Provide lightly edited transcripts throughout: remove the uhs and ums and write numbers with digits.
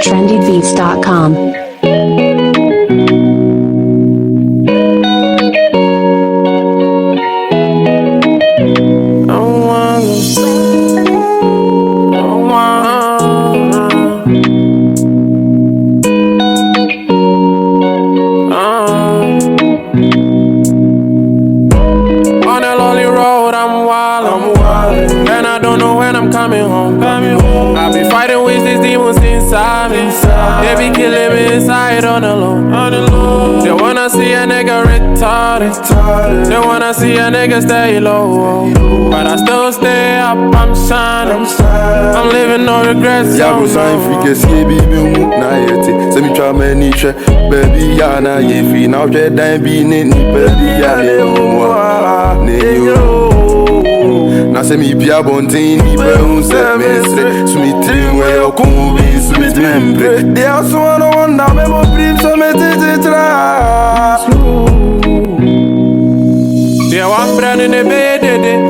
trendybeats.com. Coming home. I've been fighting with these demons inside me. They be killing me inside on the low. They wanna see a nigga retarded. They wanna see a nigga stay low. But I still stay up, I'm shining. I'm living no regrets. Yeah, I'm sign free, see baby, na yeti. Send me try my niche, baby, ya na yefi. Now get down, be baby, ya na se mi pia bontin ni be un se mestre sumiti we o kumbi sumiti membre de aso no wonder me mo prim so me tra de wa brand in the bed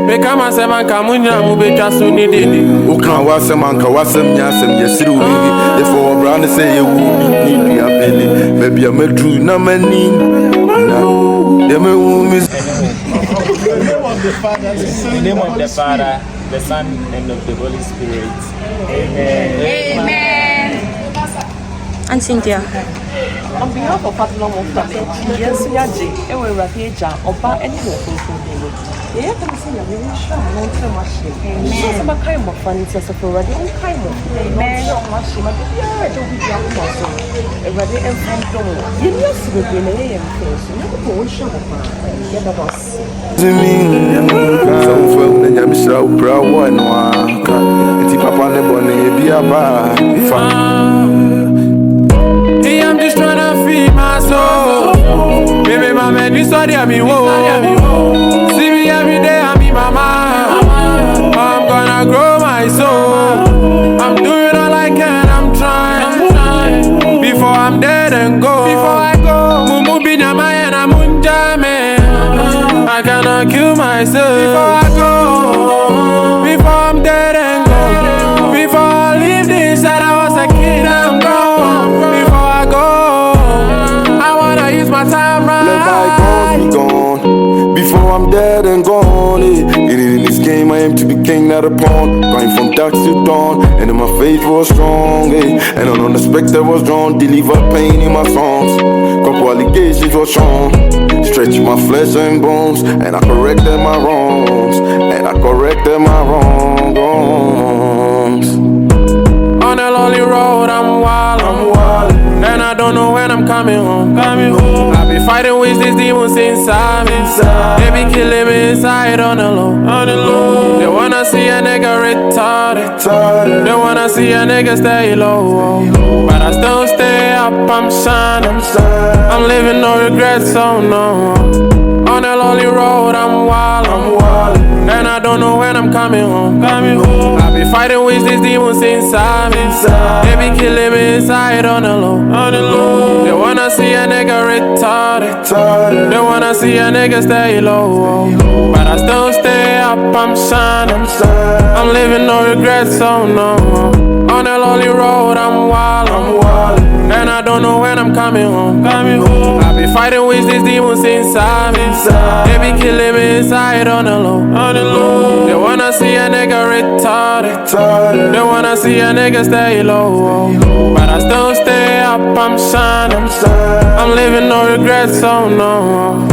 me kama se man kamunya mu be twa so ni dede o kan wa se man ka wa se nya se yesiru bibi if for brand say you ni dua bele baby am true na mani na de me wu mi In the name of the Father, the Son, and of the Holy Spirit. Amen. Amen. And Cynthia. On behalf of Abdullam of yes, we are J. And we're Rakeja, Oba, and you are yeah, I can see you really sure. No time machine. Amen. Some kind of fun is a for radio kind of. Amen. No machine, but yeah, I don't be young muscle. A radio and from Domo. You used to be in a AM first. You never go shut up. Get the boss. to me so from the nyamisra upra one waka enti papa ne bone bi aba hey, I'm just tryna feed my soul. Baby, my man, you study me, whoa. See me every day, I'm in my mind. I'm gonna grow my soul. I'm doing all I can, I'm trying. Before I'm dead and go. Before I go, Mumu be na my and I'm unjame. I cannot kill myself. Before I go, before I'm dead and go. Before I leave this side, I was a kid, I'm gone. Before I go, I wanna use my time right. Let bygones be gone. Before I'm dead and gone, in this game I aim to be king, not a pawn. Going from dark to dawn, and then my faith was strong, and an unexpected was drawn. Deliver pain in my songs. Couple allegations was shown. Stretch my flesh and bones, and I corrected my wrongs, On a lonely road, I'm wild, and I don't know when I'm coming home. I've been fighting with these demons inside me. They be killing me inside on the low. They wanna see a nigga retarded. They wanna see a nigga stay low. But I still stay up, I'm shining. I'm living no regrets, so no. On a lonely road, I'm wild, and I don't know when I'm coming home. I've been fighting with these demons inside me. They be killing me inside on the low. They wanna see a nigga retarded. They wanna see a nigga stay low. But I still stay up, I'm shining. I'm living no regrets, so no. On a lonely road, I'm wild, and I don't know when I'm coming home. I've been fighting with these demons inside me. They be killing me inside on the low. They wanna see a nigga retarded. They wanna see a nigga stay low. But I still stay up, I'm shining. I'm living no regrets, so no.